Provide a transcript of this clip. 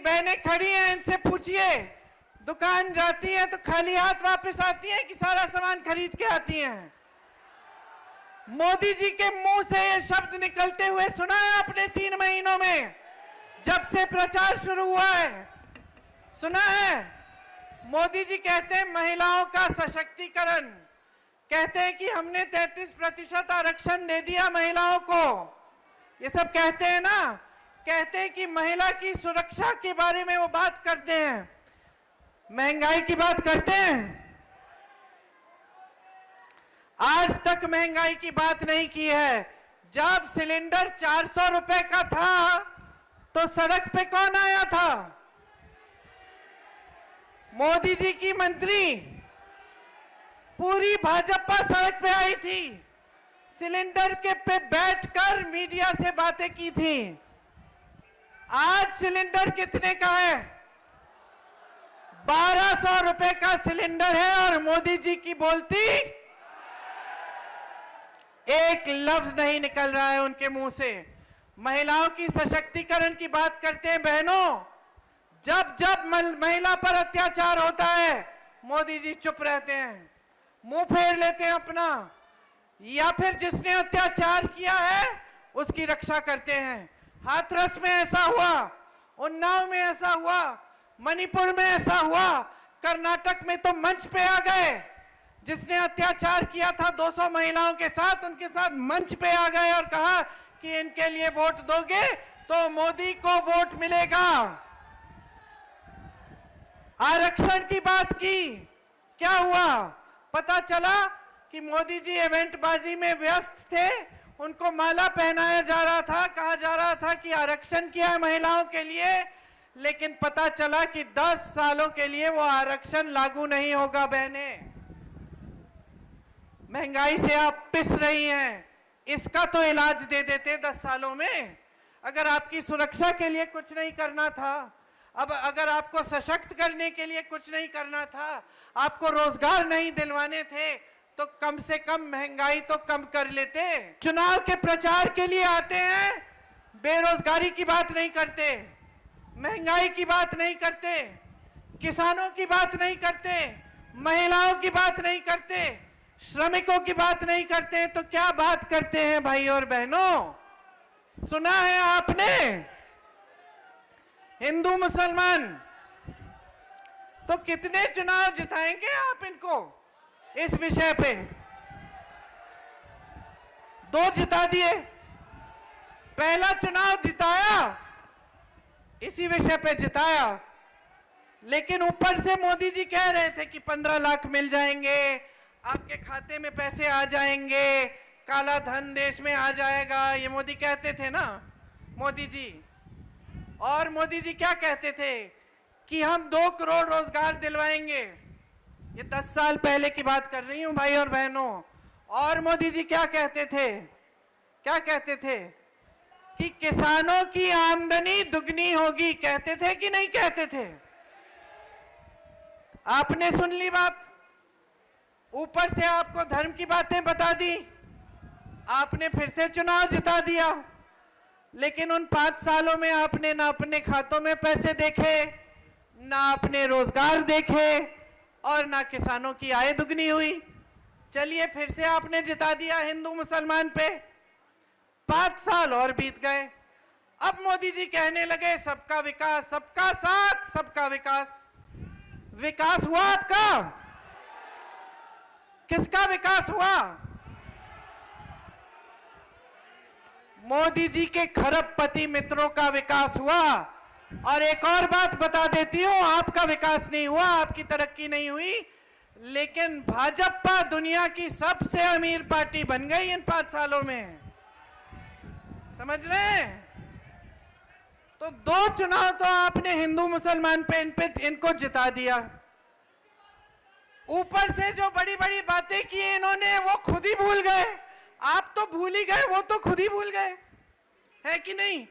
बहनें खड़ी हैं, इनसे पूछिए, दुकान जाती है तो खाली हाथ वापस आती हैं कि सारा सामान खरीद के आती हैं? मोदी जी के मुंह से ये शब्द निकलते हुए सुना है आपने 3 महीनों में, जब से प्रचार शुरू हुआ है? सुना है? मोदी जी कहते हैं महिलाओं का सशक्तिकरण, कहते हैं कि हमने 33% आरक्षण दे दिया महिलाओं को, ये सब कहते हैं ना। कहते हैं कि महिला की सुरक्षा के बारे में वो बात करते हैं, महंगाई की बात करते हैं? आज तक महंगाई की बात नहीं की है। जब सिलेंडर 400 रुपए का था तो सड़क पे कौन आया था? मोदी जी की मंत्री, पूरी भाजपा सड़क पे आई थी, सिलेंडर के पे बैठकर मीडिया से बातें की थी। आज सिलेंडर कितने का है? 1200 रुपए का सिलेंडर है और मोदी जी की बोलती एक लफ्ज नहीं निकल रहा है उनके मुंह से। महिलाओं की सशक्तिकरण की बात करते हैं बहनों, जब जब महिला पर अत्याचार होता है मोदी जी चुप रहते हैं, मुंह फेर लेते हैं अपना, या फिर जिसने अत्याचार किया है उसकी रक्षा करते हैं। हाथरस में ऐसा हुआ, उन्नाव में ऐसा हुआ, मणिपुर में ऐसा हुआ, कर्नाटक में तो मंच पे आ गए, जिसने अत्याचार किया था 200 महिलाओं के साथ, उनके साथ मंच पे आ गए और कहा कि इनके लिए वोट दोगे तो मोदी को वोट मिलेगा। आरक्षण की बात की, क्या हुआ? पता चला कि मोदी जी इवेंटबाजी में व्यस्त थे, उनको माला पहनाया जा रहा था, कहा जा रहा था कि आरक्षण किया है महिलाओं के लिए, लेकिन पता चला कि 10 सालों के लिए वो आरक्षण लागू नहीं होगा। बहनें, महंगाई से आप पिस रही हैं, इसका तो इलाज दे देते 10 सालों में। अगर आपकी सुरक्षा के लिए कुछ नहीं करना था, अब अगर आपको सशक्त करने के लिए कुछ नहीं करना था, आपको रोजगार नहीं दिलवाने थे, तो कम से कम महंगाई तो कम कर लेते। चुनाव के प्रचार के लिए आते हैं, बेरोजगारी की बात नहीं करते, महंगाई की बात नहीं करते, किसानों की बात नहीं करते, महिलाओं की बात नहीं करते, श्रमिकों की बात नहीं करते, तो क्या बात करते हैं भाई और बहनों? सुना है आपने? हिंदू मुसलमान, तो कितने चुनाव जिताएंगे आप इनको इस विषय पे? 2 जिता दिए, पहला चुनाव जिताया इसी विषय पे जिताया, लेकिन ऊपर से मोदी जी कह रहे थे कि 15 लाख मिल जाएंगे, आपके खाते में पैसे आ जाएंगे, काला धन देश में आ जाएगा, ये मोदी कहते थे ना, मोदी जी। और मोदी जी क्या कहते थे कि हम 2 करोड़ रोजगार दिलवाएंगे। ये 10 साल पहले की बात कर रही हूं भाई और बहनों। और मोदी जी क्या कहते थे? क्या कहते थे? कि किसानों की आमदनी दुगनी होगी, कहते थे कि नहीं कहते थे? आपने सुन ली बात, ऊपर से आपको धर्म की बातें बता दी, आपने फिर से चुनाव जिता दिया, लेकिन उन 5 सालों में आपने ना अपने खातों में पैसे देखे, ना अपने रोजगार देखे, और ना किसानों की आय दुगनी हुई। चलिए फिर से आपने जिता दिया हिंदू मुसलमान पे, 5 साल और बीत गए। अब मोदी जी कहने लगे सबका विकास, सबका साथ, सबका विकास। विकास हुआ आपका? किसका विकास हुआ? मोदी जी के खरबपति मित्रों का विकास हुआ। और एक और बात बता देती हूं, आपका विकास नहीं हुआ, आपकी तरक्की नहीं हुई, लेकिन भाजपा दुनिया की सबसे अमीर पार्टी बन गई इन 5 सालों में। समझ रहे हैं? तो 2 चुनाव तो आपने हिंदू मुसलमान पे इनको जिता दिया, ऊपर से जो बड़ी बड़ी बातें की इन्होंने वो खुद ही भूल गए। आप तो भूल ही गए, वो तो खुद ही भूल गए, है कि नहीं?